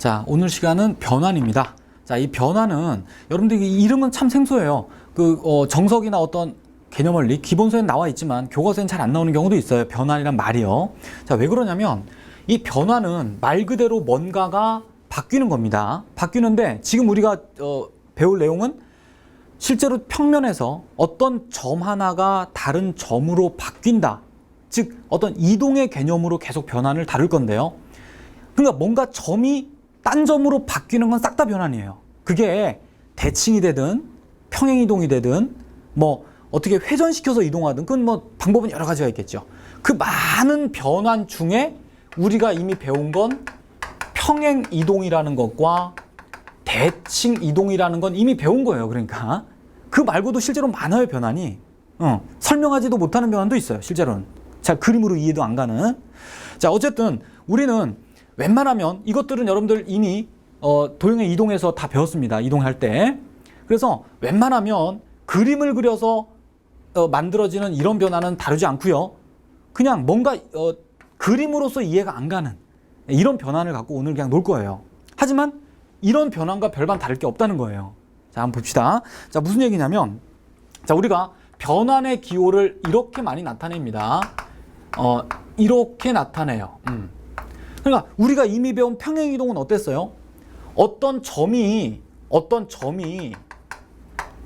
자, 오늘 시간은 변환입니다. 자, 이 변환은 여러분들 이름은 참 생소해요. 정석이나 어떤 개념원리 기본서에는 나와 있지만 교과서에는 잘 안 나오는 경우도 있어요. 변환이란 말이요. 자, 왜 그러냐면 이 변환은 말 그대로 뭔가가 바뀌는 겁니다. 바뀌는데 지금 우리가 배울 내용은 실제로 평면에서 어떤 점 하나가 다른 점으로 바뀐다. 즉 어떤 이동의 개념으로 계속 변환을 다룰 건데요. 그러니까 뭔가 점이 딴 점으로 바뀌는 건 싹 다 변환이에요. 그게 대칭이 되든 평행이동이 되든 뭐 어떻게 회전시켜서 이동하든 그건 뭐 방법은 여러 가지가 있겠죠. 그 많은 변환 중에 우리가 이미 배운 건 평행이동이라는 것과 대칭이동이라는 건 이미 배운 거예요. 그러니까 그 말고도 실제로 많아요. 변환이 설명하지도 못하는 변환도 있어요. 실제로는 잘 그림으로 이해도 안 가는. 자, 어쨌든 우리는 웬만하면 이것들은 여러분들 이미 도형의 이동에서 다 배웠습니다. 이동할 때. 그래서 웬만하면 그림을 그려서 만들어지는 이런 변화는 다루지 않고요. 그냥 뭔가 그림으로서 이해가 안 가는 이런 변환을 갖고 오늘 그냥 놀 거예요. 하지만 이런 변환과 별반 다를 게 없다는 거예요. 자, 한번 봅시다. 자, 무슨 얘기냐면, 자, 우리가 변환의 기호를 이렇게 많이 나타냅니다. 이렇게 나타내요. 그러니까 우리가 이미 배운 평행이동은 어땠어요? 어떤 점이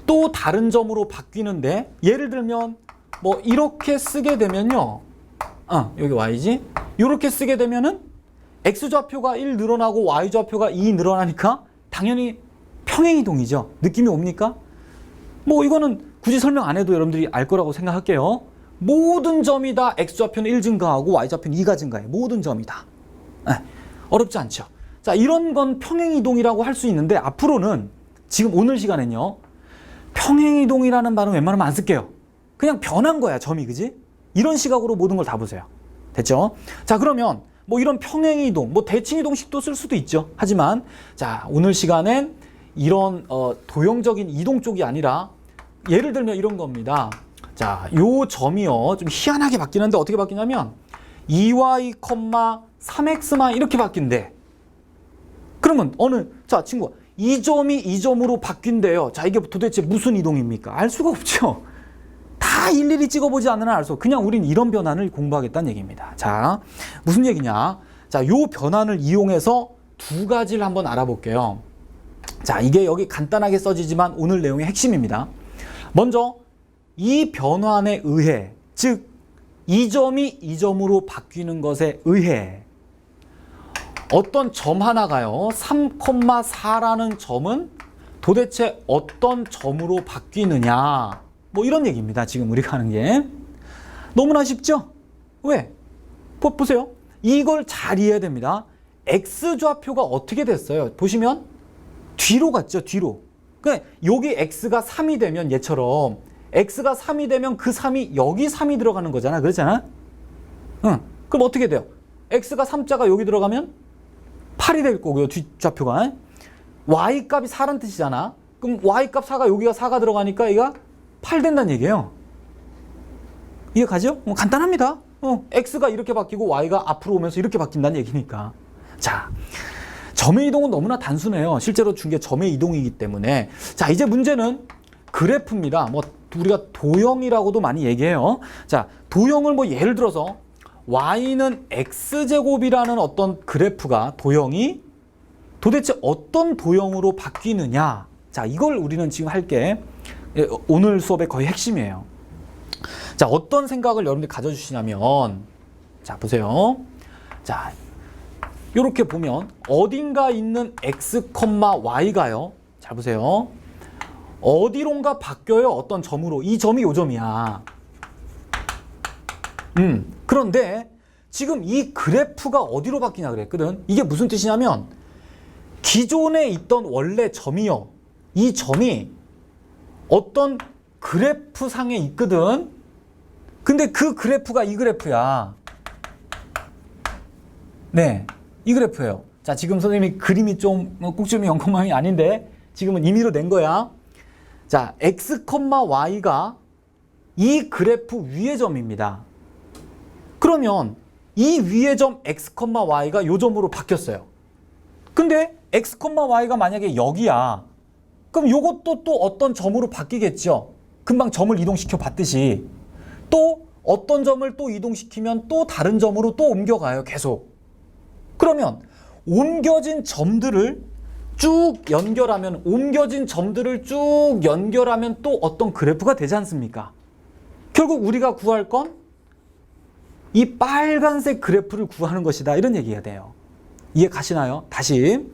또 다른 점으로 바뀌는데, 예를 들면 뭐 이렇게 쓰게 되면요. 여기 y지? 이렇게 쓰게 되면은 x좌표가 1 늘어나고 y좌표가 2 늘어나니까 당연히 평행이동이죠. 느낌이 옵니까? 뭐 이거는 굳이 설명 안 해도 여러분들이 알 거라고 생각할게요. 모든 점이 다 x좌표는 1 증가하고 y좌표는 2가 증가해. 모든 점이 다. 어렵지 않죠. 자, 이런 건 평행이동이라고 할 수 있는데 앞으로는 지금 오늘 시간엔요. 평행이동이라는 말은 웬만하면 안 쓸게요. 그냥 변한 거야, 점이. 그지? 이런 시각으로 모든 걸 다 보세요. 됐죠? 자, 그러면 뭐 이런 평행이동, 뭐 대칭이동식도 쓸 수도 있죠. 하지만 자, 오늘 시간엔 이런 도형적인 이동 쪽이 아니라 예를 들면 이런 겁니다. 자, 요 점이요. 좀 희한하게 바뀌는데 어떻게 바뀌냐면 2y, 3x만 이렇게 바뀐대. 그러면 자, 친구가 이 점이 이 점으로 바뀐대요. 자, 이게 도대체 무슨 이동입니까? 알 수가 없죠. 다 일일이 찍어보지 않으나 알 수 없고 그냥 우린 이런 변환을 공부하겠다는 얘기입니다. 자, 무슨 얘기냐? 자, 요 변환을 이용해서 두 가지를 한번 알아볼게요. 자, 이게 여기 간단하게 써지지만 오늘 내용의 핵심입니다. 먼저 이 변환에 의해, 즉 이 점이 이 점으로 바뀌는 것에 의해 어떤 점 하나가요. 3,4라는 점은 도대체 어떤 점으로 바뀌느냐. 뭐 이런 얘기입니다. 지금 우리가 하는 게. 너무나 쉽죠? 왜? 보세요. 이걸 잘 이해해야 됩니다. x좌표가 어떻게 됐어요? 보시면 뒤로 갔죠. 뒤로. 그러니까 여기 x가 3이 되면 얘처럼 x가 3이 되면 그 3이 여기 3이 들어가는 거잖아. 그렇잖아? 그럼 어떻게 돼요? x가 3자가 여기 들어가면 8이 될 거고요. 뒷좌표가. y값이 4란 뜻이잖아. 그럼 y값 4가 여기가 4가 들어가니까 얘가 8 된다는 얘기예요. 이해 가죠? 간단합니다. x가 이렇게 바뀌고 y가 앞으로 오면서 이렇게 바뀐다는 얘기니까. 자, 점의 이동은 너무나 단순해요. 실제로 준 게 점의 이동이기 때문에. 자, 이제 문제는 그래프입니다. 뭐 우리가 도형이라고도 많이 얘기해요. 자, 도형을 뭐 예를 들어서 y는 x제곱이라는 어떤 그래프가 도형이 도대체 어떤 도형으로 바뀌느냐. 자, 이걸 우리는 지금 할게. 오늘 수업의 거의 핵심이에요. 자, 어떤 생각을 여러분들이 가져주시냐면, 자, 보세요. 자, 이렇게 보면 어딘가 있는 x, y가요. 잘 보세요. 어디론가 바뀌어요. 어떤 점으로. 이 점이 요 점이야. 그런데 지금 이 그래프가 어디로 바뀌냐 그랬거든. 이게 무슨 뜻이냐면 기존에 있던 원래 점이요. 이 점이 어떤 그래프상에 있거든. 근데 그 그래프가 이 그래프야. 네, 이 그래프예요. 자, 지금 선생님이 그림이 좀 꼭지점이 0,0이 아닌데 지금은 임의로 낸 거야. 자, x, y가 이 그래프 위의 점입니다. 그러면 이 위의 점 x, y가 요 점으로 바뀌었어요. 근데 x, y가 만약에 여기야. 그럼 요것도 또 어떤 점으로 바뀌겠죠. 금방 점을 이동시켜 봤듯이. 또 어떤 점을 또 이동시키면 또 다른 점으로 또 옮겨가요. 계속. 그러면 옮겨진 점들을 쭉 연결하면 또 어떤 그래프가 되지 않습니까? 결국 우리가 구할 건 이 빨간색 그래프를 구하는 것이다. 이런 얘기가 돼요. 이해 가시나요? 다시.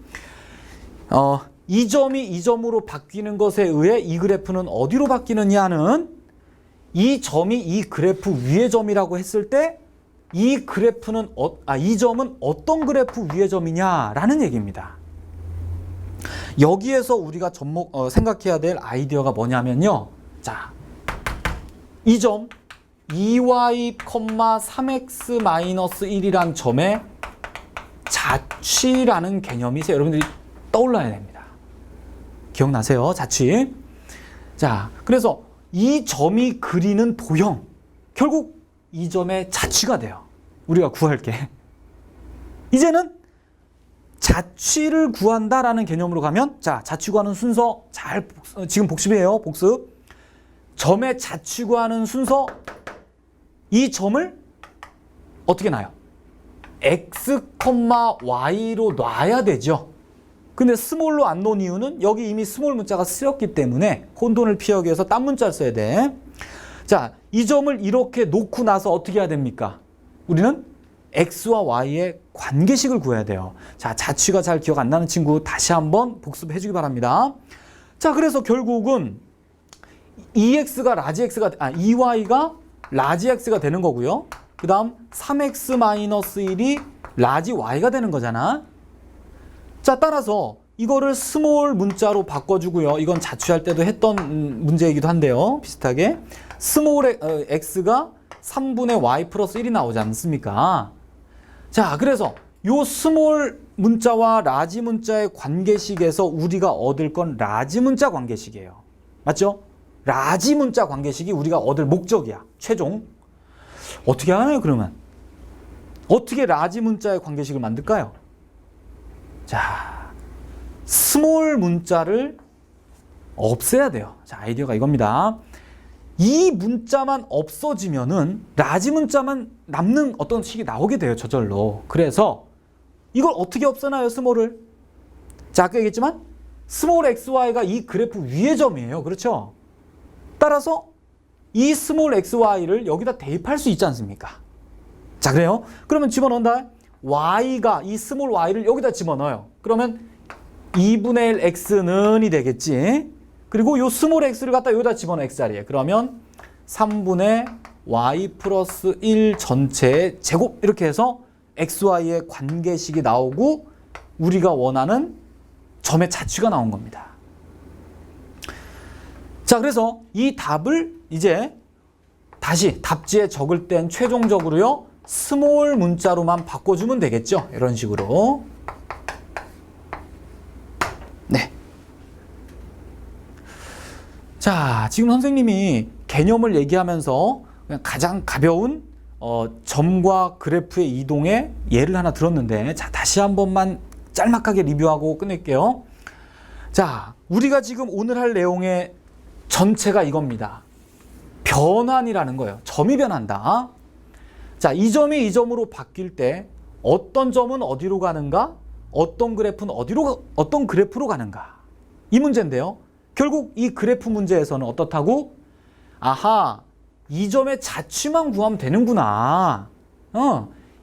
이 점이 이 점으로 바뀌는 것에 의해 이 그래프는 어디로 바뀌느냐는 이 점이 이 그래프 위의 점이라고 했을 때 이 점은 어떤 그래프 위의 점이냐라는 얘기입니다. 여기에서 우리가 생각해야 될 아이디어가 뭐냐면요. 자, 이 점 2y, 3x-1이란 점의 자취라는 개념이 여러분들이 떠올라야 됩니다. 기억나세요? 자취. 자, 그래서 이 점이 그리는 도형, 결국 이 점의 자취가 돼요. 우리가 구할 게. 이제는 자취를 구한다라는 개념으로 가면, 자, 자취 구하는 순서 지금 복습이에요. 복습. 점의 자취 구하는 순서, 이 점을 어떻게 놔요? x, y로 놔야 되죠. 근데 스몰로 안 놓은 이유는 여기 이미 스몰 문자가 쓰였기 때문에 혼돈을 피하기 위해서 딴 문자를 써야 돼. 자, 이 점을 이렇게 놓고 나서 어떻게 해야 됩니까? 우리는 x와 y의 관계식을 구해야 돼요. 자, 자취가 잘 기억 안 나는 친구 다시 한번 복습해 주기 바랍니다. 자, 그래서 결국은 2y가 라지 x가 되는 거고요. 그 다음 3x-1이 라지 y가 되는 거잖아. 자, 따라서 이거를 스몰 문자로 바꿔주고요. 이건 자취할 때도 했던 문제이기도 한데요. 비슷하게. 스몰 x가 3분의 y 플러스 1이 나오지 않습니까? 자, 그래서 요 스몰 문자와 라지 문자의 관계식에서 우리가 얻을 건 라지 문자 관계식이에요. 맞죠? 라지 문자 관계식이 우리가 얻을 목적이야. 최종. 어떻게 하나요, 그러면? 어떻게 라지 문자의 관계식을 만들까요? 자, 스몰 문자를 없애야 돼요. 자, 아이디어가 이겁니다. 이 문자만 없어지면은 라지 문자만 남는 어떤 식이 나오게 돼요. 저절로. 그래서 이걸 어떻게 없애나요, 스몰을? 자, 아까 얘기했지만 스몰 xy가 이 그래프 위의 점이에요. 그렇죠? 따라서 이 스몰 xy를 여기다 대입할 수 있지 않습니까? 자, 그래요? 그러면 집어넣는다. y가 이 스몰 y를 여기다 집어넣어요. 그러면 2분의 1 x는이 되겠지. 그리고 요 스몰 x를 갖다 여기다 집어넣어 x자리에. 그러면 3분의 y 플러스 1 전체의 제곱 이렇게 해서 xy의 관계식이 나오고 우리가 원하는 점의 자취가 나온 겁니다. 자, 그래서 이 답을 이제 다시 답지에 적을 땐 최종적으로요 스몰 문자로만 바꿔주면 되겠죠. 이런 식으로. 네. 자, 지금 선생님이 개념을 얘기하면서 그냥 가장 가벼운 점과 그래프의 이동의 예를 하나 들었는데, 자, 다시 한 번만 짤막하게 리뷰하고 끝낼게요. 자, 우리가 지금 오늘 할 내용의 전체가 이겁니다. 변환이라는 거예요. 점이 변한다. 자, 이 점이 이 점으로 바뀔 때 어떤 점은 어디로 가는가? 어떤 그래프는 어떤 그래프로 가는가? 이 문제인데요. 결국 이 그래프 문제에서는 어떻다고? 아하, 이 점의 자취만 구하면 되는구나.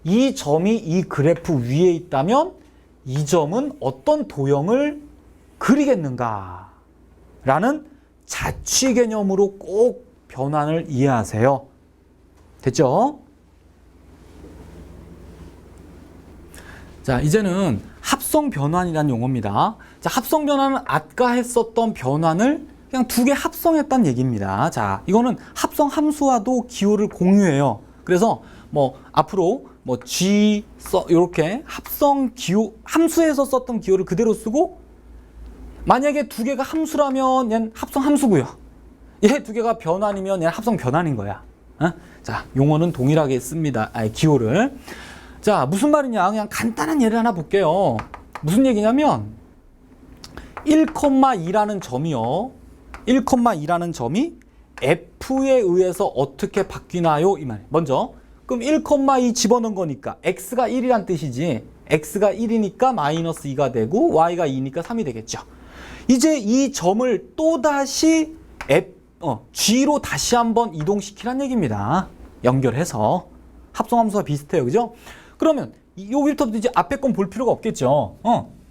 이 점이 이 그래프 위에 있다면 이 점은 어떤 도형을 그리겠는가? 라는 자취 개념으로 꼭 변환을 이해하세요. 됐죠? 자, 이제는 합성 변환이라는 용어입니다. 자, 합성 변환은 아까 했었던 변환을 그냥 두 개 합성했다는 얘기입니다. 자, 이거는 합성 함수와도 기호를 공유해요. 그래서 앞으로 G 이렇게 합성 기호 함수에서 썼던 기호를 그대로 쓰고, 만약에 두 개가 함수라면 얘는 합성 함수고요. 얘 두 개가 변환이면 얘는 합성 변환인 거야. 자, 용어는 동일하게 씁니다. 기호를. 자, 무슨 말이냐? 그냥 간단한 예를 하나 볼게요. 무슨 얘기냐면 1,2라는 점이요. 1,2라는 점이 F에 의해서 어떻게 바뀌나요? 이 말이에요. 먼저 그럼 1,2 집어넣은 거니까 X가 1이란 뜻이지. X가 1이니까 마이너스 2가 되고 Y가 2니까 3이 되겠죠. 이제 이 점을 또다시 G로 다시 한번 이동시키란 얘기입니다. 연결해서. 합성함수와 비슷해요. 그죠? 그러면 여기부터 이제 앞에 건 볼 필요가 없겠죠.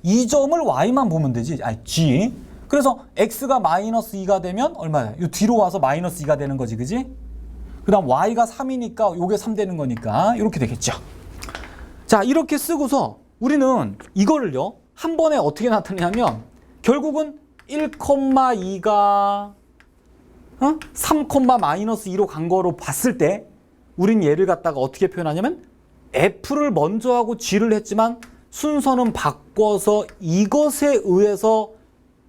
이 점을 Y만 보면 되지. 아니, G. 그래서 X가 마이너스 2가 되면 얼마야? 이 뒤로 와서 마이너스 2가 되는 거지. 그지? 그 다음 Y가 3이니까 요게 3 되는 거니까 이렇게 되겠죠. 자, 이렇게 쓰고서 우리는 이거를요. 한 번에 어떻게 나타내냐면 결국은 1,2가 3, 마이너스 2로 간 거로 봤을 때 우린 얘를 갖다가 어떻게 표현하냐면 F를 먼저 하고 G를 했지만 순서는 바꿔서 이것에 의해서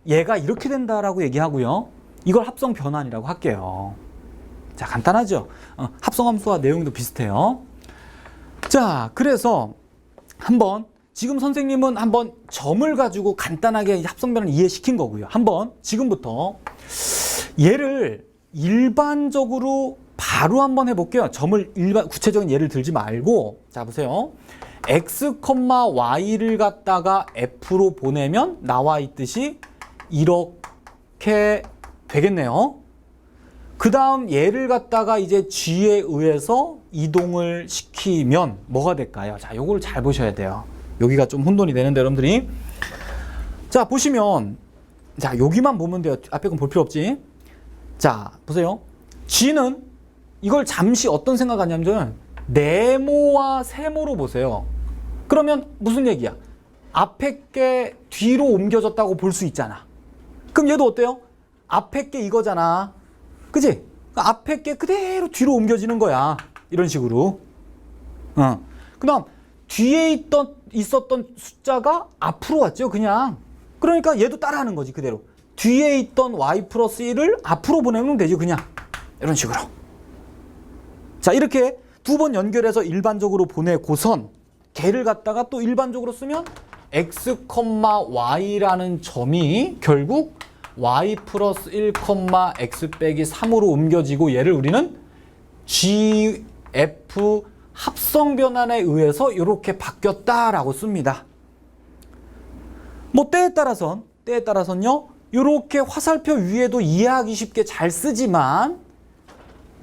얘가 이렇게 된다라고 얘기하고요. 이걸 합성 변환이라고 할게요. 자, 간단하죠? 합성함수와 내용도 비슷해요. 자, 그래서 한번 지금 선생님은 한번 점을 가지고 간단하게 합성 변환을 이해시킨 거고요. 한번 지금부터 얘를 일반적으로 바로 한번 해볼게요. 점을 구체적인 예를 들지 말고 자 보세요. x, y를 갖다가 f로 보내면 나와 있듯이 이렇게 되겠네요. 그 다음 얘를 갖다가 이제 g에 의해서 이동을 시키면 뭐가 될까요? 자, 요걸 잘 보셔야 돼요. 여기가 좀 혼돈이 되는데 여러분들이 자 보시면 자 여기만 보면 돼요. 앞에 건 볼 필요 없지. 자 보세요. g는 이걸 잠시 어떤 생각하냐면 네모와 세모로 보세요. 그러면 무슨 얘기야? 앞에 게 뒤로 옮겨졌다고 볼 수 있잖아. 그럼 얘도 어때요? 앞에 게 이거잖아. 그치? 앞에 게 그대로 뒤로 옮겨지는 거야. 이런 식으로. 그 다음 뒤에 있었던 숫자가 앞으로 왔죠. 그냥. 그러니까 얘도 따라하는 거지. 그대로. 뒤에 있던 y 플러스 1을 앞으로 보내면 되지. 그냥. 이런 식으로. 자, 이렇게 두 번 연결해서 일반적으로 보내고선 걔를 갖다가 또 일반적으로 쓰면 x, y라는 점이 결국 y 플러스 1, x 빼기 3으로 옮겨지고 얘를 우리는 g, f 합성 변환에 의해서 이렇게 바뀌었다라고 씁니다. 뭐 때에 따라서는요. 이렇게 화살표 위에도 이해하기 쉽게 잘 쓰지만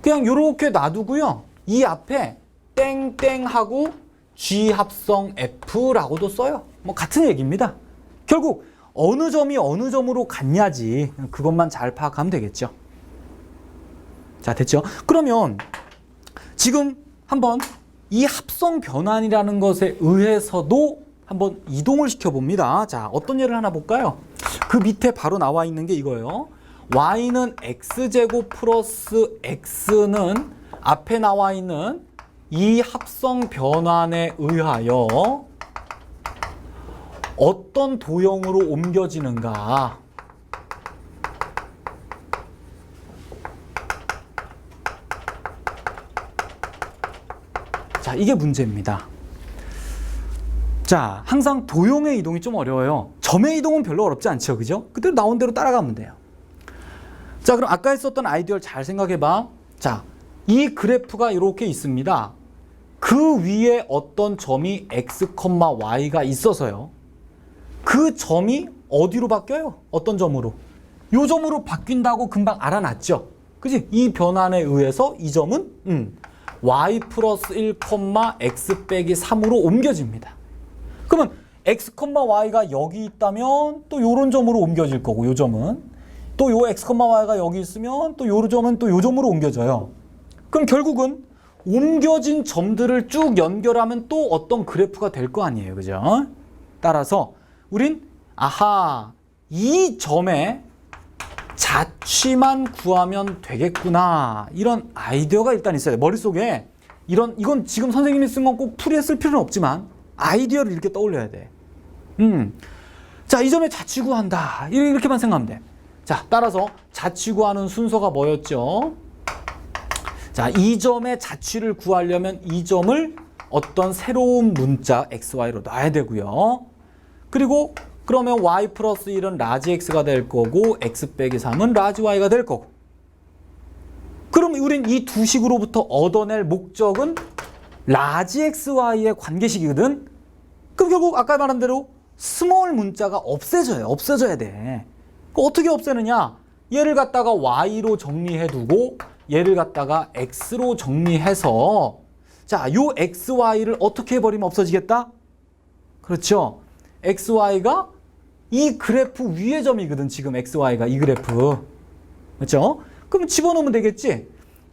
그냥 이렇게 놔두고요. 이 앞에 땡땡하고 G 합성 F라고도 써요. 뭐 같은 얘기입니다. 결국 어느 점이 어느 점으로 갔냐지 그것만 잘 파악하면 되겠죠. 자, 됐죠? 그러면 지금 한번 이 합성 변환이라는 것에 의해서도 한번 이동을 시켜봅니다. 자, 어떤 예를 하나 볼까요? 그 밑에 바로 나와 있는 게 이거예요. y는 x제곱 플러스 x는 앞에 나와 있는 이 합성 변환에 의하여 어떤 도형으로 옮겨지는가. 자, 이게 문제입니다. 자, 항상 도형의 이동이 좀 어려워요. 점의 이동은 별로 어렵지 않죠. 그죠? 그대로 나온 대로 따라가면 돼요. 자, 그럼 아까 했었던 아이디어를 잘 생각해봐. 자, 이 그래프가 이렇게 있습니다. 그 위에 어떤 점이 x, y가 있어서요. 그 점이 어디로 바뀌어요? 어떤 점으로? 요 점으로 바뀐다고 금방 알아놨죠? 그지? 이 변환에 의해서 이 점은 y 플러스 1, x 빼기 3으로 옮겨집니다. 그러면 x, y가 여기 있다면 또 요런 점으로 옮겨질 거고 요 점은 또 요 x, y가 여기 있으면 또 요 점은 또 요 점으로 옮겨져요. 그럼 결국은 옮겨진 점들을 쭉 연결하면 또 어떤 그래프가 될 거 아니에요. 그죠? 따라서 우린 이 점의 자취만 구하면 되겠구나. 이런 아이디어가 일단 있어요. 머릿속에 이건 지금 선생님이 쓴 건 꼭 풀이에 쓸 필요는 없지만 아이디어를 이렇게 떠올려야 돼. 자, 이 점의 자취 구한다. 이렇게만 생각하면 돼. 자, 따라서 자취 구하는 순서가 뭐였죠? 자, 이 점의 자취를 구하려면 이 점을 어떤 새로운 문자 xy로 놔야 되고요. 그리고 그러면 y 플러스 1은 라지 x가 될 거고 x 빼기 3은 라지 y가 될 거고. 그럼 우린 이 두 식으로부터 얻어낼 목적은 라지 xy의 관계식이거든. 그럼 결국 아까 말한 대로 스몰 문자가 없어져야 돼. 어떻게 없애느냐? 얘를 갖다가 y로 정리해두고 얘를 갖다가 x로 정리해서 자, 요 xy를 어떻게 해버리면 없어지겠다? 그렇죠. xy가 이 그래프 위의 점이거든. 지금 xy가 이 그래프. 그렇죠? 그럼 집어넣으면 되겠지?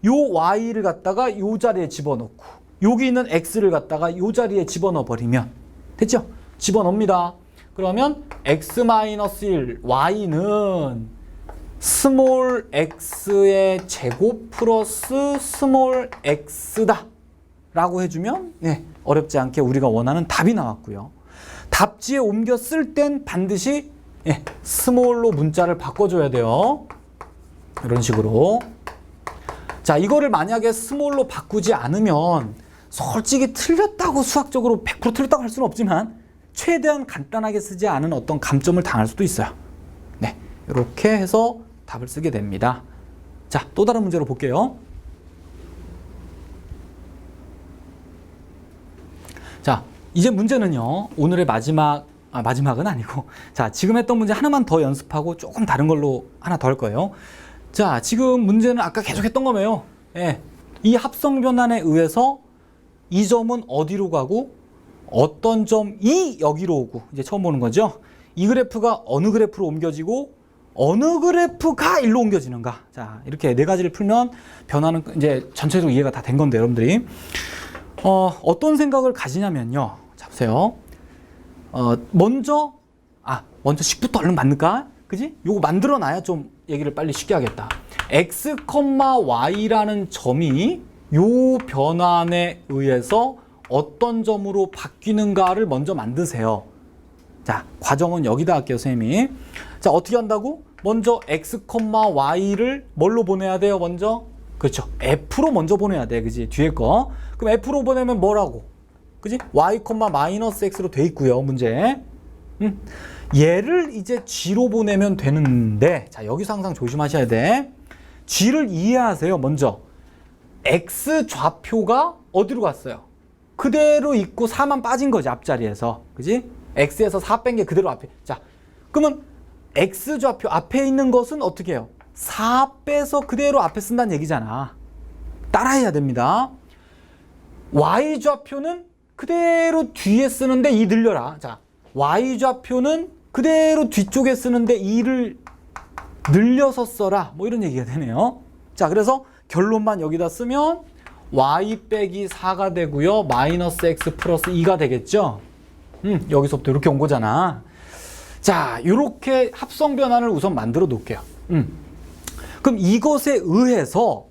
요 y를 갖다가 요 자리에 집어넣고 여기 있는 x를 갖다가 요 자리에 집어넣어 버리면 됐죠? 집어넣습니다. 그러면 x-1 y는 스몰 x의 제곱 플러스 스몰 x다 라고 해주면 어렵지 않게 우리가 원하는 답이 나왔고요. 답지에 옮겨 쓸 땐 반드시 스몰로 문자를 바꿔줘야 돼요. 이런 식으로. 자, 이거를 만약에 스몰로 바꾸지 않으면 솔직히 틀렸다고 수학적으로 100% 틀렸다고 할 수는 없지만 최대한 간단하게 쓰지 않은 어떤 감점을 당할 수도 있어요. 네, 이렇게 해서 답을 쓰게 됩니다. 자, 또 다른 문제로 볼게요. 자, 이제 문제는요. 오늘의 마지막은 아니고 자, 지금 했던 문제 하나만 더 연습하고 조금 다른 걸로 하나 더 할 거예요. 자, 지금 문제는 아까 계속 했던 거예요. 이 합성 변환에 의해서 이 점은 어디로 가고 어떤 점이 여기로 오고 이제 처음 보는 거죠. 이 그래프가 어느 그래프로 옮겨지고 어느 그래프가 일로 옮겨지는가. 자, 이렇게 네 가지를 풀면 변화는 이제 전체적으로 이해가 다 된 건데 여러분들이 어떤 생각을 가지냐면요. 자, 보세요. 먼저 식부터 얼른 만들까? 그지? 요거 만들어 놔야 좀 얘기를 빨리 쉽게 하겠다. x, y라는 점이 요 변환에 의해서 어떤 점으로 바뀌는가를 먼저 만드세요. 자, 과정은 여기다 할게요, 선생님이. 자, 어떻게 한다고? 먼저 x, y를 뭘로 보내야 돼요, 먼저? 그렇죠. f로 먼저 보내야 돼, 그지? 뒤에 거. 그럼 f로 보내면 뭐라고? 그지? y, x로 돼 있고요, 문제. 얘를 이제 g로 보내면 되는데, 자, 여기서 항상 조심하셔야 돼. g를 이해하세요, 먼저. x 좌표가 어디로 갔어요? 그대로 있고 4만 빠진 거지, 앞자리에서. 그지? x에서 4 뺀 게 그대로 앞에. 자, 그러면 x 좌표 앞에 있는 것은 어떻게 해요? 4 빼서 그대로 앞에 쓴다는 얘기잖아. 따라해야 됩니다. y 좌표는 그대로 뒤에 쓰는데 2 늘려라. 자, y 좌표는 그대로 뒤쪽에 쓰는데 2를 늘려서 써라. 뭐 이런 얘기가 되네요. 자, 그래서 결론만 여기다 쓰면 y 빼기 4가 되고요. 마이너스 x 플러스 2가 되겠죠. 여기서부터 이렇게 온 거잖아. 자, 이렇게 합성 변환을 우선 만들어 놓을게요. 그럼 이것에 의해서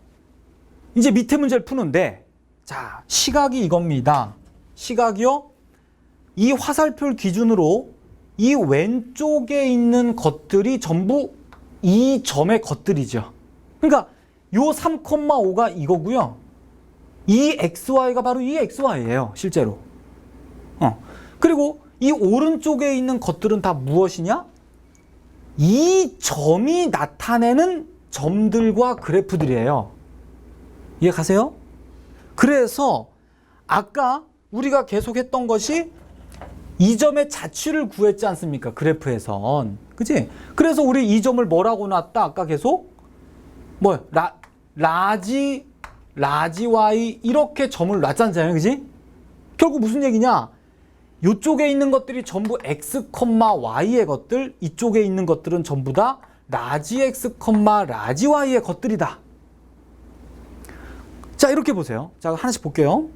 이제 밑에 문제를 푸는데, 자, 시각이 이겁니다. 시각이요. 이 화살표를 기준으로 이 왼쪽에 있는 것들이 전부 이 점의 것들이죠. 그러니까 요 3,5가 이거고요. 이 xy가 바로 이 xy예요, 실제로. 그리고 이 오른쪽에 있는 것들은 다 무엇이냐? 이 점이 나타내는 점들과 그래프들이에요. 이해 가세요? 그래서 아까 우리가 계속 했던 것이 이 점의 자취를 구했지 않습니까? 그래프에선. 그치? 그래서 우리 이 점을 뭐라고 놨다? 아까 계속? 라지 y 이렇게 점을 놨잖아요. 그치? 결국 무슨 얘기냐? 이쪽에 있는 것들이 전부 x, y의 것들, 이쪽에 있는 것들은 전부 다 라지 x, 라지 y의 것들이다. 자, 이렇게 보세요. 자, 하나씩 볼게요.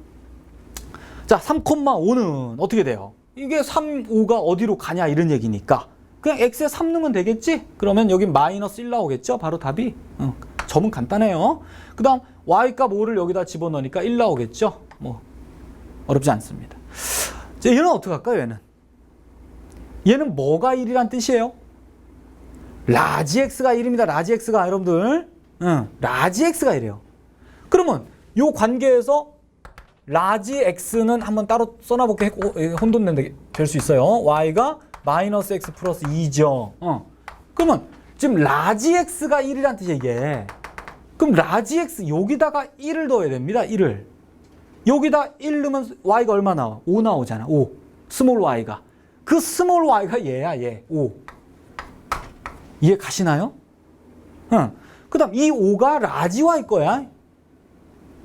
자, 3,5는 어떻게 돼요? 이게 3, 5가 어디로 가냐 이런 얘기니까 그냥 x에 3 넣으면 되겠지? 그러면 여기 마이너스 1 나오겠죠? 바로 답이. 점은 간단해요. 그 다음 y 값 5를 여기다 집어넣으니까 1 나오겠죠? 뭐 어렵지 않습니다. 자, 얘는 어떻게 할까요? 얘는 뭐가 1이란 뜻이에요? 라지 x가 1입니다. 라지 x가 여러분들. 라지 x가 1이에요. 그러면 요 관계에서 라지 x는 한번 따로 써놔볼게. 혼돈된 될 수 있어요. y가 마이너스 x 플러스 2죠. 그러면 지금 라지 x가 1이란 뜻이야 이게. 그럼 라지 x 여기다가 1을 넣어야 됩니다. 1을. 여기다 1 넣으면 y가 얼마 나와? 5 나오잖아. 5. 스몰 y가. 그 스몰 y가 얘야 얘. 5. 이해 가시나요? 그 다음 이 5가 라지 y 거야.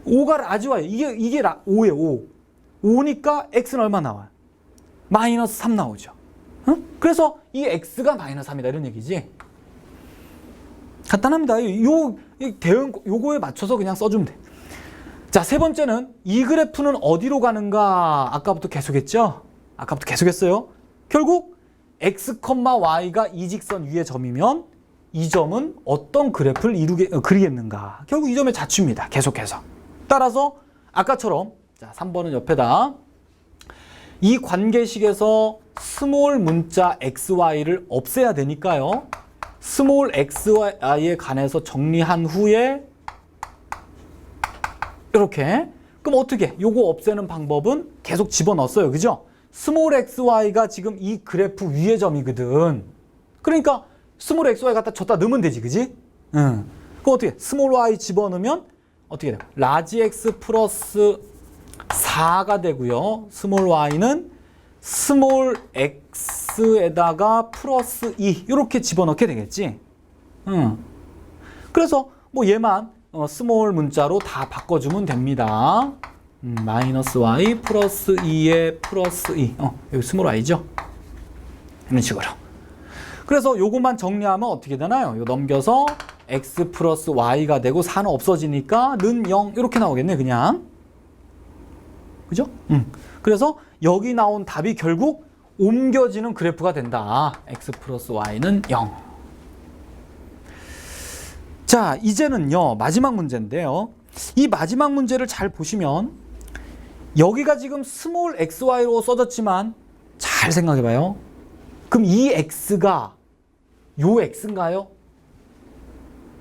5가 라지 y. 이게 5예요. 5. 5니까 x는 얼마 나와요? 마이너스 3 나오죠. 그래서 이 x가 마이너스 3이다 이런 얘기지. 간단합니다. 대응 요거에 맞춰서 그냥 써주면 돼. 자, 세 번째는 이 그래프는 어디로 가는가? 아까부터 계속했죠? 아까부터 계속했어요. 결국 x, y가 이 직선 위의 점이면 이 점은 어떤 그래프를 그리겠는가? 결국 이 점의 자취입니다. 계속해서. 따라서 아까처럼 자, 3번은 옆에다 이 관계식에서 스몰 문자 xy를 없애야 되니까요. 스몰 xy에 관해서 정리한 후에 이렇게. 그럼 어떻게? 요거 없애는 방법은 계속 집어넣었어요. 그죠? 스몰 xy가 지금 이 그래프 위의 점이거든. 그러니까 스몰 xy 갖다 줬다 넣으면 되지. 그지? 그럼 어떻게? 스몰 y 집어넣으면 어떻게 돼요? 라지 x 플러스 4가 되고요. 스몰 y는 스몰 x에다가 플러스 2 이렇게 집어넣게 되겠지. 그래서 뭐 얘만 스몰 문자로 다 바꿔주면 됩니다. 마이너스 y 플러스 2에 플러스 2. 여기 스몰 y죠. 이런 식으로. 그래서 요것만 정리하면 어떻게 되나요? 이거 넘겨서 x 플러스 y가 되고 4는 없어지니까 는 0 이렇게 나오겠네 그냥. 그죠? 그래서 여기 나온 답이 결국 옮겨지는 그래프가 된다. x 플러스 y는 0. 자, 이제는요 마지막 문제인데요. 이 마지막 문제를 잘 보시면 여기가 지금 스몰 xy로 써졌지만 잘 생각해봐요. 그럼 이 x가 요 x인가요?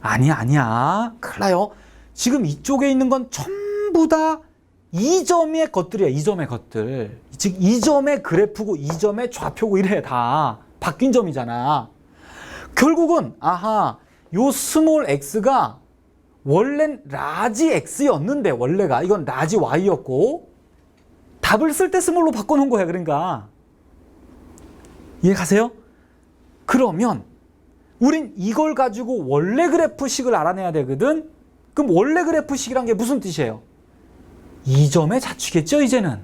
아니야. 큰일 나요. 지금 이쪽에 있는 건 전부 다 이 점의 것들이야. 이 점의 것들. 즉 이 점의 그래프고 이 점의 좌표고 이래 다 바뀐 점이잖아. 결국은 요 스몰 x가 원래는 라지 x였는데 원래가 이건 라지 y였고 답을 쓸 때 스몰로 바꿔놓은 거야. 그러니까 이해 가세요? 그러면 우린 이걸 가지고 원래 그래프식을 알아내야 되거든. 그럼 원래 그래프식이란 게 무슨 뜻이에요? 이 점의 자취겠죠 이제는.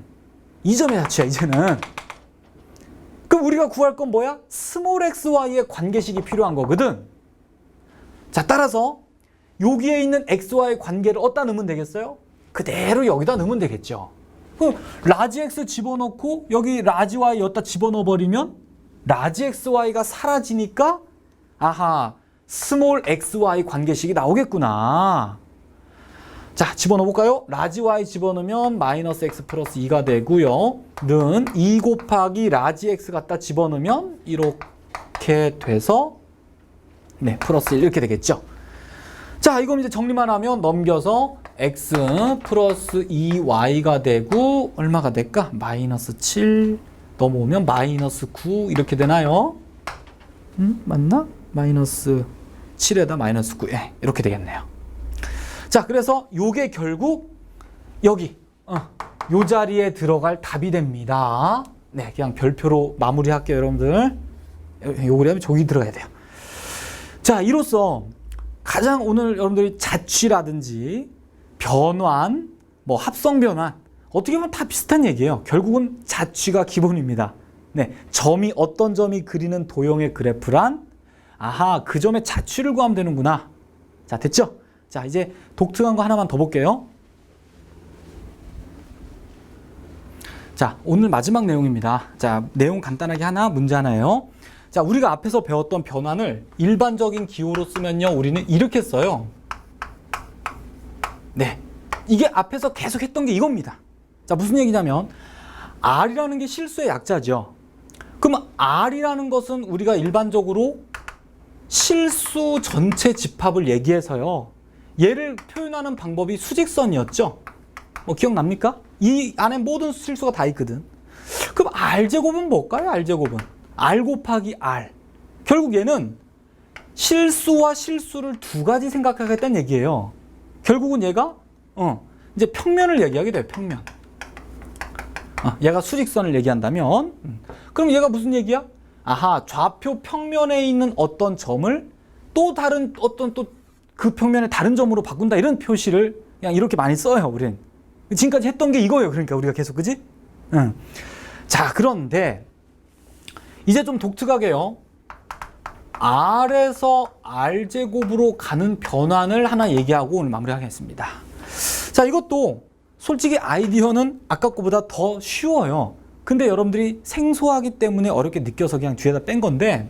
이 점의 자취야 이제는. 그럼 우리가 구할 건 뭐야? 스몰 xy의 관계식이 필요한 거거든. 자, 따라서 여기에 있는 xy의 관계를 어디다 넣으면 되겠어요? 그대로 여기다 넣으면 되겠죠. 그럼 라지 x 집어넣고 여기 라지 y 여기다 집어넣어 버리면 라지 xy가 사라지니까 스몰 xy 관계식이 나오겠구나. 자, 집어넣어 볼까요? 라지 y 집어넣으면 마이너스 x 플러스 2가 되고요. 는 2 곱하기 라지 x 갖다 집어넣으면 이렇게 돼서 네, 플러스 1 이렇게 되겠죠. 자, 이건 이제 정리만 하면 넘겨서 x 플러스 2y가 되고 얼마가 될까? 마이너스 7 넘어오면 마이너스 9 이렇게 되나요? 맞나? 마이너스 7에다 마이너스 9 이렇게 되겠네요. 자, 그래서 요게 결국 여기 요 자리에 들어갈 답이 됩니다. 네, 그냥 별표로 마무리할게요, 여러분들. 요거 하면 저기 들어가야 돼요. 자, 이로써 가장 오늘 여러분들이 자취라든지 변환, 뭐 합성 변환 어떻게 보면 다 비슷한 얘기예요. 결국은 자취가 기본입니다. 네, 점이 어떤 점이 그리는 도형의 그래프란 그 점의 자취를 구하면 되는구나. 자, 됐죠? 자, 이제 독특한 거 하나만 더 볼게요. 자, 오늘 마지막 내용입니다. 자, 내용 간단하게 문제 하나예요. 자, 우리가 앞에서 배웠던 변환을 일반적인 기호로 쓰면요, 우리는 이렇게 써요. 네, 이게 앞에서 계속 했던 게 이겁니다. 자, 무슨 얘기냐면 R이라는 게 실수의 약자죠. 그럼 R이라는 것은 우리가 일반적으로 실수 전체 집합을 얘기해서요, 얘를 표현하는 방법이 수직선이었죠. 뭐 기억납니까? 이 안에 모든 실수가 다 있거든. 그럼 R제곱은 뭘까요? R제곱은 R 곱하기 R. 결국 얘는 실수와 실수를 두 가지 생각하겠다는 얘기예요. 결국은 얘가 이제 평면을 얘기하게 돼요. 평면. 얘가 수직선을 얘기한다면 그럼 얘가 무슨 얘기야? 아하, 좌표 평면에 있는 어떤 점을 또 다른 어떤 또 그 평면의 다른 점으로 바꾼다, 이런 표시를 그냥 이렇게 많이 써요. 우린 지금까지 했던 게 이거예요. 그러니까 우리가 계속, 그지? 자, 그런데 이제 좀 독특하게요. R에서 R제곱으로 가는 변환을 하나 얘기하고 오늘 마무리하겠습니다. 자, 이것도 솔직히 아이디어는 아까 거보다 더 쉬워요. 근데 여러분들이 생소하기 때문에 어렵게 느껴서 그냥 뒤에다 뺀 건데,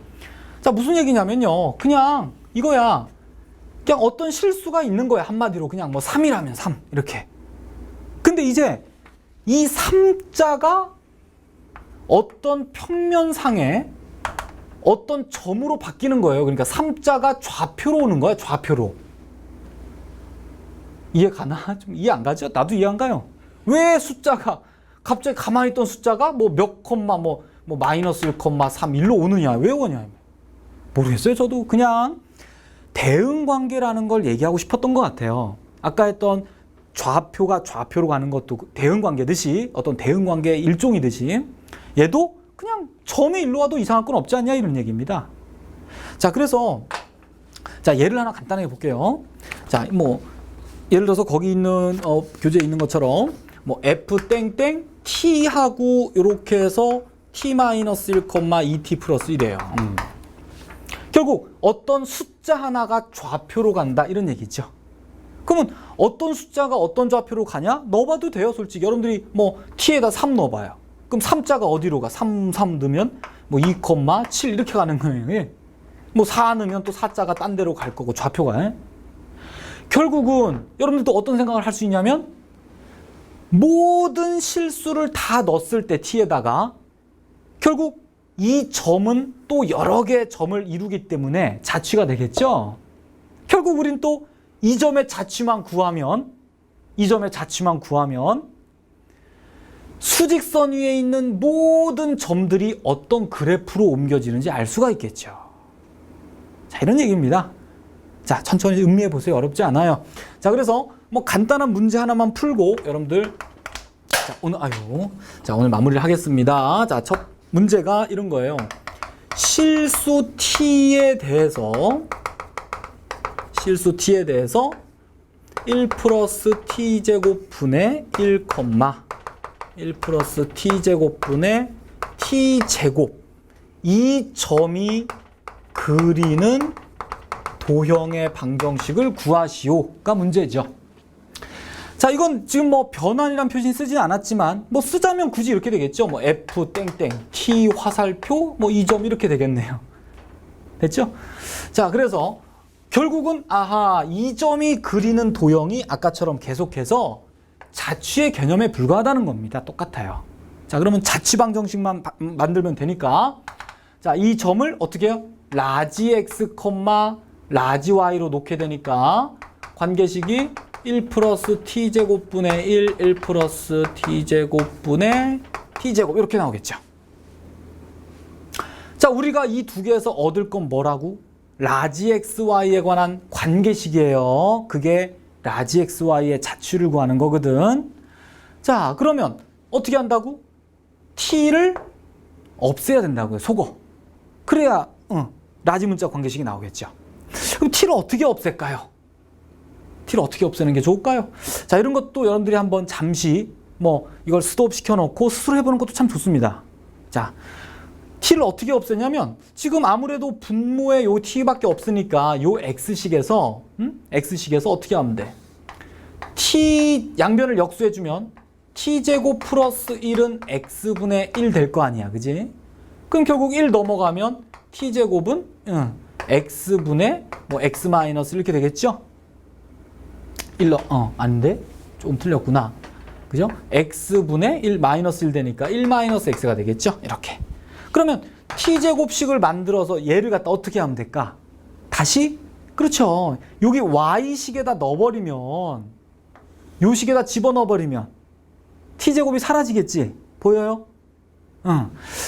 자, 무슨 얘기냐면요. 그냥 이거야. 그냥 어떤 실수가 있는 거야. 한마디로 그냥 뭐 3이라면 3 이렇게. 근데 이제 이 3자가 어떤 평면상에 어떤 점으로 바뀌는 거예요. 그러니까 3자가 좌표로 오는 거야. 좌표로. 이해 가나? 좀 이해 안 가죠? 나도 이해 안 가요. 왜 숫자가 갑자기 가만히 있던 숫자가 뭐 몇 콤마 뭐 마이너스 1,3 1로 오느냐? 왜 오냐? 모르겠어요. 저도 그냥 대응 관계라는 걸 얘기하고 싶었던 것 같아요. 아까 했던 좌표가 좌표로 가는 것도 대응 관계듯이, 어떤 대응 관계의 일종이듯이 얘도 그냥 점이 일로 와도 이상할 건 없지 않냐, 이런 얘기입니다. 자, 그래서 자, 예를 하나 간단하게 볼게요. 자, 뭐 예를 들어서 거기 있는 교재에 있는 것처럼 뭐 f 땡땡 t하고 이렇게 해서 t-1,2t 플러스 1이에요. 결국 어떤 숫자 하나가 좌표로 간다, 이런 얘기죠. 그러면 어떤 숫자가 어떤 좌표로 가냐? 넣어봐도 돼요. 솔직히 여러분들이 뭐 t에다 3 넣어봐요. 그럼 3자가 어디로 가? 3 넣으면 뭐 2,7 이렇게 가는 거예요. 뭐 4 넣으면 또 4자가 딴 데로 갈 거고, 좌표가. 결국은 여러분들도 어떤 생각을 할 수 있냐면, 모든 실수를 다 넣었을 때 t에다가 결국 이 점은 또 여러 개의 점을 이루기 때문에 자취가 되겠죠. 결국 우린 또 이 점의 자취만 구하면, 수직선 위에 있는 모든 점들이 어떤 그래프로 옮겨지는지 알 수가 있겠죠. 자, 이런 얘기입니다. 자, 천천히 음미해 보세요. 어렵지 않아요. 자, 그래서 뭐 간단한 문제 하나만 풀고 여러분들, 자, 오늘 마무리를 하겠습니다. 자, 첫 문제가 이런 거예요. 실수 t에 대해서 1 플러스 t제곱분의 1 플러스 t제곱분의 t제곱, 이 점이 그리는 도형의 방정식을 구하시오가 문제죠. 자, 이건 지금 뭐 변환이란 표시는 쓰진 않았지만 뭐 쓰자면 굳이 이렇게 되겠죠. 뭐 f 땡땡 t 화살표 뭐 이 점 이렇게 되겠네요. 됐죠? 자, 그래서 결국은 아하, 이 점이 그리는 도형이 아까처럼 계속해서 자취의 개념에 불과하다는 겁니다. 똑같아요. 자, 그러면 자취 방정식만 만들면 되니까, 자, 이 점을 어떻게 해요? 라지 x, 라지 y로 놓게 되니까 관계식이 1 플러스 t제곱분의 1 플러스 t제곱분의 t제곱 이렇게 나오겠죠. 자, 우리가 이 두 개에서 얻을 건 뭐라고? 라지 xy에 관한 관계식이에요. 그게 라지 xy의 자취를 구하는 거거든. 자, 그러면 어떻게 한다고? t를 없애야 된다고요. 속어. 그래야 라지 문자 관계식이 나오겠죠. 그럼 t를 어떻게 없앨까요? t를 어떻게 없애는 게 좋을까요? 자, 이런 것도 여러분들이 한번 잠시 뭐 이걸 스톱 시켜놓고 스스로 해보는 것도 참 좋습니다. 자, t를 어떻게 없애냐면, 지금 아무래도 분모에 요 t밖에 없으니까 요 x식에서 어떻게 하면 돼? t 양변을 역수해주면 t제곱 플러스 1은 x분의 1 될 거 아니야, 그지? 그럼 결국 1 넘어가면 t제곱은 x분의 뭐 x 마이너스 이렇게 되겠죠? 아닌데? 조금 틀렸구나. 그죠? x분의 1 마이너스 1 되니까 1 마이너스 x가 되겠죠? 이렇게. 그러면 t제곱식을 만들어서 얘를 갖다 어떻게 하면 될까? 다시, 그렇죠. 여기 y식에다 넣어버리면, 요 식에다 집어넣어버리면 t제곱이 사라지겠지? 보여요?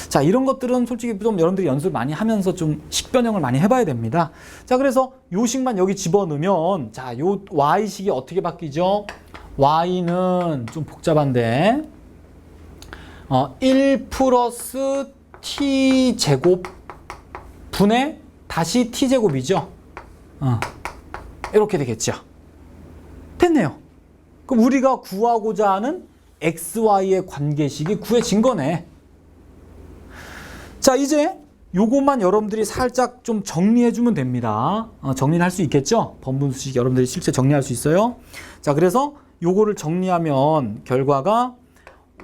자, 이런 것들은 솔직히 좀 여러분들이 연습을 많이 하면서 좀 식변형을 많이 해봐야 됩니다. 자, 그래서 요 식만 여기 집어넣으면, 자, 요 y식이 어떻게 바뀌죠? y는 좀 복잡한데, 1 플러스 t제곱 분의 다시 t제곱이죠. 이렇게 되겠죠. 됐네요. 그럼 우리가 구하고자 하는 xy의 관계식이 구해진 거네. 자, 이제 요것만 여러분들이 살짝 좀 정리해주면 됩니다. 정리를 할 수 있겠죠? 번분수식 여러분들이 실제 정리할 수 있어요. 자, 그래서 요거를 정리하면 결과가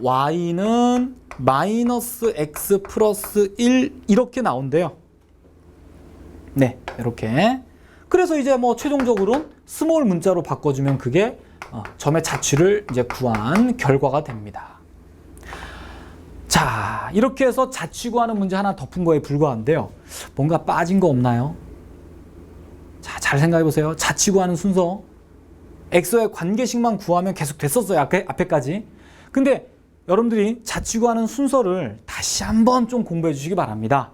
y는 마이너스 x 플러스 1 이렇게 나온대요. 네, 이렇게. 그래서 이제 뭐 최종적으로 스몰 문자로 바꿔주면 그게 점의 자취를 이제 구한 결과가 됩니다. 자, 이렇게 해서 자취 구하는 문제 하나 더 푼 거에 불과한데요. 뭔가 빠진 거 없나요? 자, 잘 생각해 보세요. 자취 구하는 순서. x의 관계식만 구하면 계속 됐었어요. 앞에까지. 근데 여러분들이 자취 구하는 순서를 다시 한번 좀 공부해 주시기 바랍니다.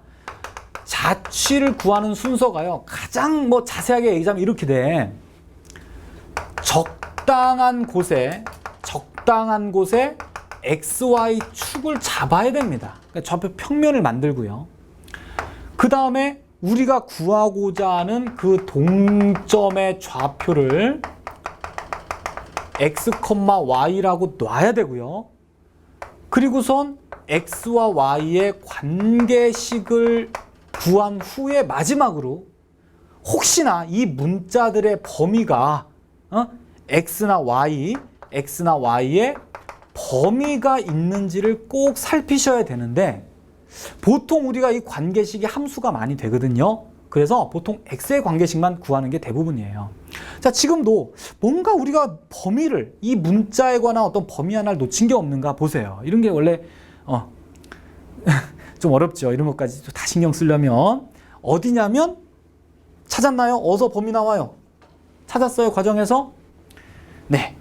자취를 구하는 순서가요. 가장 뭐 자세하게 얘기하자면 이렇게 돼. 적당한 곳에 XY 축을 잡아야 됩니다. 그러니까 좌표 평면을 만들고요. 그 다음에 우리가 구하고자 하는 그 동점의 좌표를 x, y라고 놔야 되고요. 그리고선 x와 y의 관계식을 구한 후에 마지막으로 혹시나 이 문자들의 범위가 x나 y의 범위가 있는지를 꼭 살피셔야 되는데 보통 우리가 이 관계식이 함수가 많이 되거든요. 그래서 보통 x의 관계식만 구하는 게 대부분이에요. 자, 지금도 뭔가 우리가 범위를 이 문자에 관한 어떤 범위 하나를 놓친 게 없는가 보세요. 이런 게 원래 좀 어렵죠. 이런 것까지 다 신경 쓰려면 어디냐면 찾았나요? 어서 범위 나와요. 찾았어요? 과정에서? 네,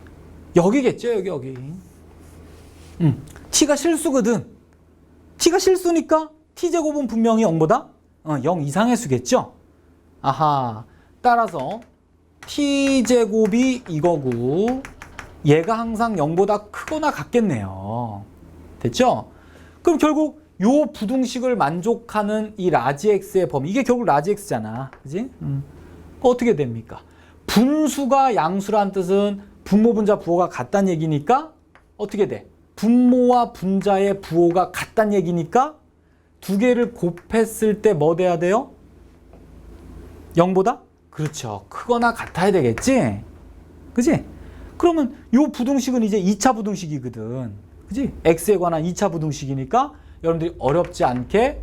여기겠죠. 여기. t가 실수거든. t가 실수니까 t제곱은 분명히 0보다 0 이상의 수겠죠. 아하, 따라서 t제곱이 이거고 얘가 항상 0보다 크거나 같겠네요. 됐죠? 그럼 결국 요 부등식을 만족하는 이 라지 x의 범위, 이게 결국 라지 x잖아. 그지? 어떻게 됩니까? 분수가 양수란 뜻은 분모, 분자, 부호가 같다는 얘기니까 어떻게 돼? 분모와 분자의 부호가 같다는 얘기니까 두 개를 곱했을 때 뭐 돼야 돼요? 0보다? 그렇죠. 크거나 같아야 되겠지? 그지? 그러면 요 부등식은 이제 2차 부등식이거든. 그지? x에 관한 2차 부등식이니까 여러분들이 어렵지 않게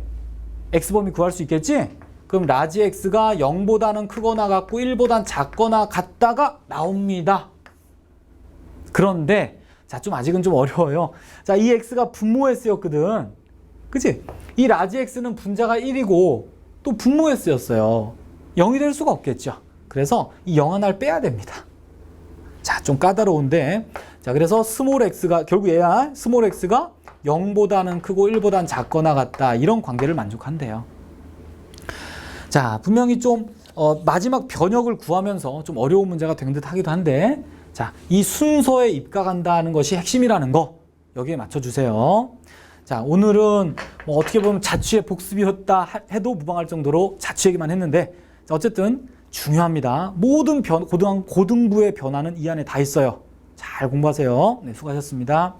x범위 구할 수 있겠지? 그럼 라지 x가 0보다는 크거나 같고 1보다는 작거나 같다가 나옵니다. 그런데 자, 좀 아직은 좀 어려워요. 자, 이 x가 분모 s였거든. 그치? 이 라지 x는 분자가 1이고 또 분모 s였어요. 0이 될 수가 없겠죠. 그래서 이 0 하나를 빼야 됩니다. 자, 좀 까다로운데. 자, 그래서 스몰 x가, 결국 얘야, 스몰 x가 0보다는 크고 1보다는 작거나 같다. 이런 관계를 만족한대요. 자, 분명히 좀 마지막 변역을 구하면서 좀 어려운 문제가 된 듯 하기도 한데, 자, 이 순서에 입각한다는 것이 핵심이라는 거 여기에 맞춰주세요. 자, 오늘은 뭐 어떻게 보면 자취의 복습이었다 해도 무방할 정도로 자취 얘기만 했는데, 자, 어쨌든 중요합니다. 모든 고등부의 변화는 이 안에 다 있어요. 잘 공부하세요. 네, 수고하셨습니다.